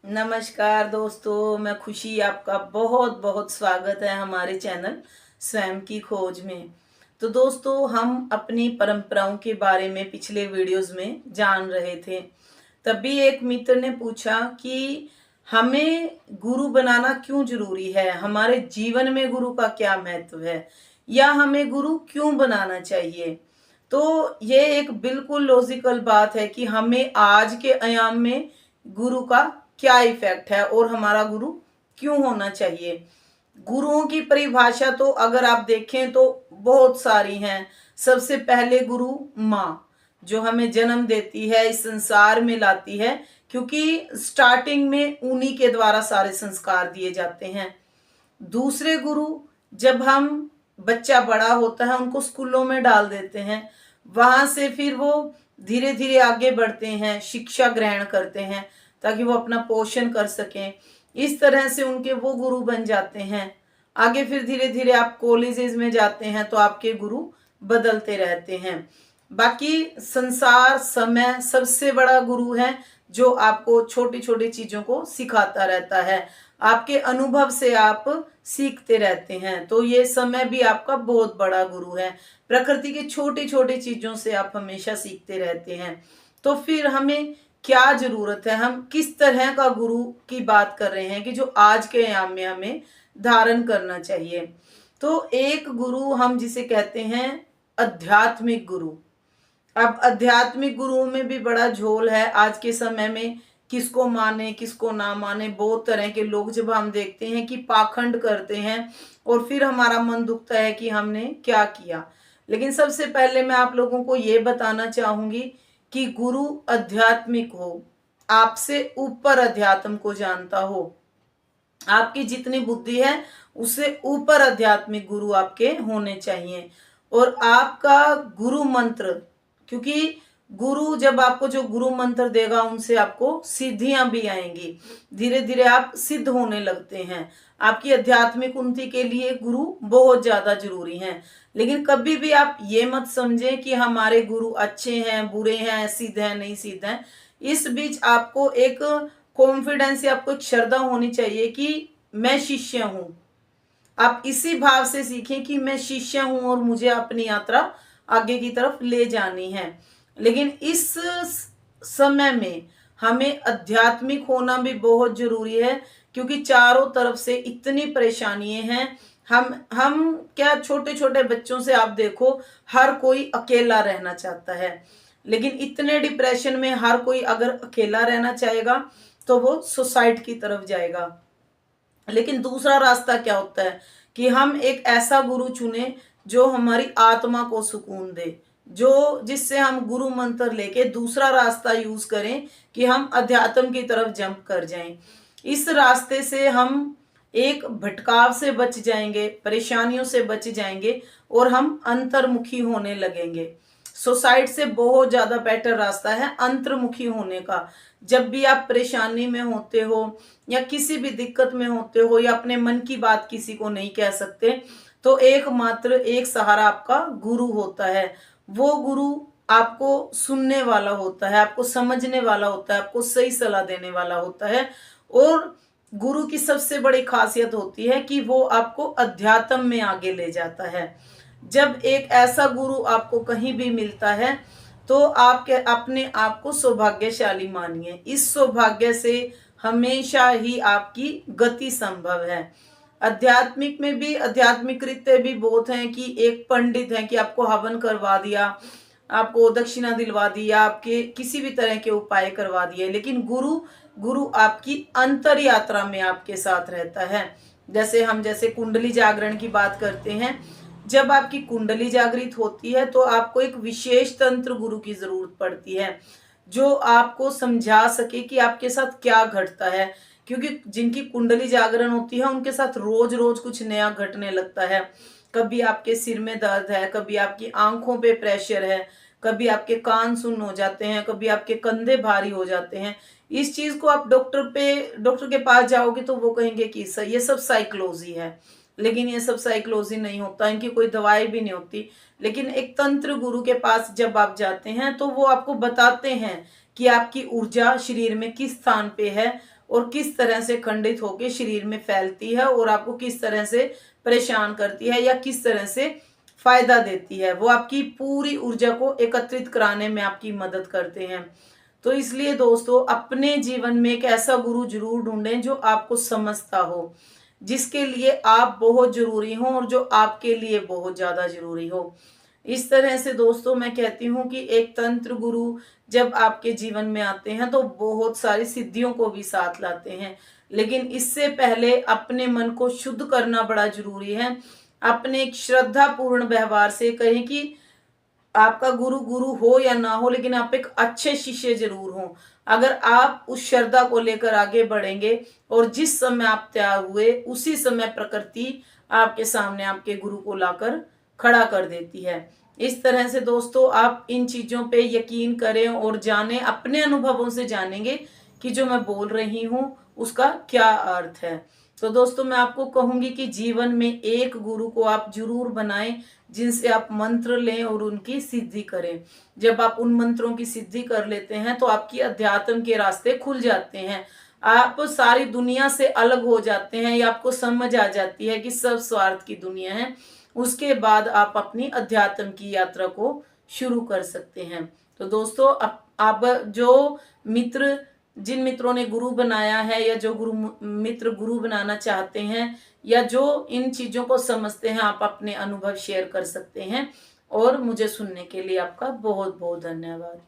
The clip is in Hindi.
नमस्कार दोस्तों, मैं खुशी आपका बहुत बहुत स्वागत है हमारे चैनल स्वयं की खोज में। तो दोस्तों, हम अपनी परंपराओं के बारे में पिछले वीडियोस में जान रहे थे। तभी एक मित्र ने पूछा कि हमें गुरु बनाना क्यों जरूरी है, हमारे जीवन में गुरु का क्या महत्व है, या हमें गुरु क्यों बनाना चाहिए। तो ये एक बिल्कुल लॉजिकल बात है कि हमें आज के आयाम में गुरु का क्या इफेक्ट है और हमारा गुरु क्यों होना चाहिए। गुरुओं की परिभाषा तो अगर आप देखें तो बहुत सारी हैं। सबसे पहले गुरु माँ, जो हमें जन्म देती है, इस संसार में लाती है, क्योंकि स्टार्टिंग में उन्हीं के द्वारा सारे संस्कार दिए जाते हैं। दूसरे गुरु, जब हम बच्चा बड़ा होता है उनको स्कूलों में डाल देते हैं, वहां से फिर वो धीरे धीरे आगे बढ़ते हैं, शिक्षा ग्रहण करते हैं ताकि वो अपना पोषण कर सकें। इस तरह से उनके वो गुरु बन जाते हैं। आगे फिर धीरे धीरे आप कॉलेजेस में जाते हैं तो आपके गुरु बदलते रहते हैं। बाकी संसार समय सबसे बड़ा गुरु है, जो आपको छोटी छोटी चीजों को सिखाता रहता है। आपके अनुभव से आप सीखते रहते हैं, तो ये समय भी आपका बहुत बड़ा गुरु है। प्रकृति की छोटी छोटी चीजों से आप हमेशा सीखते रहते हैं। तो फिर हमें क्या जरूरत है, हम किस तरह का गुरु की बात कर रहे हैं कि जो आज के आयाम में हमें धारण करना चाहिए। तो एक गुरु हम जिसे कहते हैं आध्यात्मिक गुरु। अब आध्यात्मिक गुरुओं में भी बड़ा झोल है आज के समय में। किसको माने किसको ना माने, बहुत तरह के लोग जब हम देखते हैं कि पाखंड करते हैं और फिर हमारा मन दुखता है कि हमने क्या किया। लेकिन सबसे पहले मैं आप लोगों को ये बताना चाहूंगी कि गुरु आध्यात्मिक हो, आपसे ऊपर अध्यात्म को जानता हो। आपकी जितनी बुद्धि है उससे ऊपर आध्यात्मिक गुरु आपके होने चाहिए। और आपका गुरु मंत्र, क्योंकि गुरु जब आपको जो गुरु मंत्र देगा उनसे आपको सिद्धियां भी आएंगी, धीरे धीरे आप सिद्ध होने लगते हैं। आपकी आध्यात्मिक उन्नति के लिए गुरु बहुत ज्यादा जरूरी हैं। लेकिन कभी भी आप ये मत समझें कि हमारे गुरु अच्छे हैं, बुरे हैं, सिद्ध हैं, नहीं सिद्ध हैं। इस बीच आपको एक कॉन्फिडेंस या आपको एक श्रद्धा होनी चाहिए कि मैं शिष्य हूं। आप इसी भाव से सीखें कि मैं शिष्य हूं और मुझे अपनी यात्रा आगे की तरफ ले जानी है। लेकिन इस समय में हमें आध्यात्मिक होना भी बहुत जरूरी है, क्योंकि चारों तरफ से इतनी परेशानियां हैं। हम क्या, छोटे छोटे बच्चों से आप देखो, हर कोई अकेला रहना चाहता है। लेकिन इतने डिप्रेशन में हर कोई अगर अकेला रहना चाहेगा तो वो सुसाइड की तरफ जाएगा। लेकिन दूसरा रास्ता क्या होता है कि हम एक ऐसा गुरु चुने जो हमारी आत्मा को सुकून दे, जो जिससे हम गुरु मंत्र लेके दूसरा रास्ता यूज करें कि हम अध्यात्म की तरफ जंप कर जाएं। इस रास्ते से हम एक भटकाव से बच जाएंगे, परेशानियों से बच जाएंगे और हम अंतर्मुखी होने लगेंगे। सुसाइड से बहुत ज्यादा बेटर रास्ता है अंतर्मुखी होने का। जब भी आप परेशानी में होते हो या किसी भी दिक्कत में होते हो या अपने मन की बात किसी को नहीं कह सकते, तो एकमात्र एक सहारा आपका गुरु होता है। वो गुरु आपको सुनने वाला होता है, आपको समझने वाला होता है, आपको सही सलाह देने वाला होता है। और गुरु की सबसे बड़ी खासियत होती है कि वो आपको अध्यात्म में आगे ले जाता है। जब एक ऐसा गुरु आपको कहीं भी मिलता है तो आप अपने आप को सौभाग्यशाली मानिए। इस सौभाग्य से हमेशा ही आपकी गति संभव है। आध्यात्मिक में भी आध्यात्मिक कृत्य भी बहुत हैं कि एक पंडित है कि आपको हवन करवा दिया, आपको दक्षिणा दिलवा दिया, आपके किसी भी तरह के उपाय करवा दिए। लेकिन गुरु गुरु आपकी अंतर यात्रा में आपके साथ रहता है। जैसे कुंडली जागरण की बात करते हैं, जब आपकी कुंडली जागृत होती है तो आपको एक विशेष तंत्र गुरु की जरूरत पड़ती है, जो आपको समझा सके कि आपके साथ क्या घटता है। क्योंकि जिनकी कुंडली जागरण होती है उनके साथ रोज रोज कुछ नया घटने लगता है। कभी आपके सिर में दर्द है, कभी आपकी आंखों पे प्रेशर है, कभी आपके कान सुन्न हो जाते हैं, कभी आपके कंधे भारी हो जाते हैं। इस चीज को आप डॉक्टर के पास जाओगे तो वो कहेंगे कि ये सब साइकोलॉजी है। लेकिन ये सब साइकोलॉजी नहीं होता, इनकी कोई दवाई भी नहीं होती। लेकिन एक तंत्र गुरु के पास जब आप जाते हैं तो वो आपको बताते हैं कि आपकी ऊर्जा शरीर में किस स्थान पे है और किस तरह से खंडित होकर शरीर में फैलती है और आपको किस तरह से परेशान करती है या किस तरह से फायदा देती है। वो आपकी पूरी ऊर्जा को एकत्रित कराने में आपकी मदद करते हैं। तो इसलिए दोस्तों अपने जीवन में एक ऐसा गुरु जरूर ढूंढें जो आपको समझता हो, जिसके लिए आप बहुत जरूरी हो और जो आपके लिए बहुत ज्यादा जरूरी हो। इस तरह से दोस्तों मैं कहती हूँ कि एक तंत्र गुरु जब आपके जीवन में आते हैं तो बहुत सारी सिद्धियों को भी साथ लाते हैं, लेकिन इससे पहले अपने मन को शुद्ध करना बड़ा जरूरी है। अपने एक श्रद्धा पूर्ण व्यवहार से कहें कि आपका गुरु गुरु हो या ना हो, लेकिन आप एक अच्छे शिष्य जरूर हो। अगर आप उस श्रद्धा को लेकर आगे बढ़ेंगे और जिस समय आप तैयार हुए उसी समय प्रकृति आपके सामने आपके गुरु को लाकर खड़ा कर देती है। इस तरह से दोस्तों आप इन चीजों पे यकीन करें और जानें, अपने अनुभवों से जानेंगे कि जो मैं बोल रही हूँ उसका क्या अर्थ है। तो दोस्तों मैं आपको कहूंगी कि जीवन में एक गुरु को आप जरूर बनाएं जिनसे आप मंत्र लें और उनकी सिद्धि करें। जब आप उन मंत्रों की सिद्धि कर लेते हैं तो आपकी अध्यात्म के रास्ते खुल जाते हैं, आप सारी दुनिया से अलग हो जाते हैं या आपको समझ आ जाती है कि सब स्वार्थ की दुनिया है। उसके बाद आप अपनी अध्यात्म की यात्रा को शुरू कर सकते हैं। तो दोस्तों अब जो मित्र जिन मित्रों ने गुरु बनाया है या जो मित्र गुरु बनाना चाहते हैं या जो इन चीजों को समझते हैं, आप अपने अनुभव शेयर कर सकते हैं। और मुझे सुनने के लिए आपका बहुत बहुत धन्यवाद।